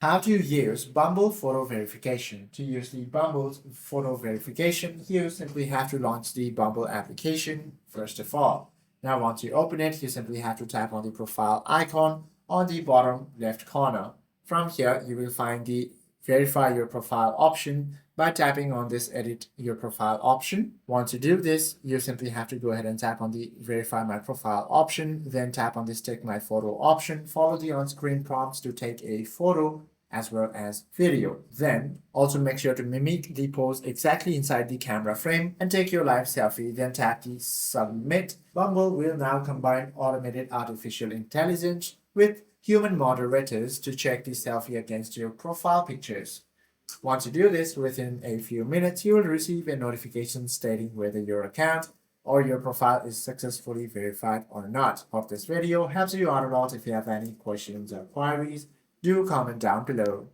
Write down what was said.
How to use Bumble photo verification. To use the Bumble photo verification, you simply have to launch the Bumble application first of all. Now, once you open it, you simply have to tap on the profile icon on the bottom left corner. From here, you will find the verify your profile option by tapping on this edit your profile option. Once you do this, you simply have to go ahead and tap on the verify my profile option, then tap on this take my photo option, follow the on-screen prompts to take a photo as well as video. Then also make sure to mimic the pose exactly inside the camera frame and take your live selfie, then tap the submit. Bumble will now combine automated artificial intelligence with human moderators to check the selfie against your profile pictures. Once you do this, within a few minutes, you will receive a notification stating whether your account or your profile is successfully verified or not. Hope this video helps you out a lot. If you have any questions or queries, do comment down below.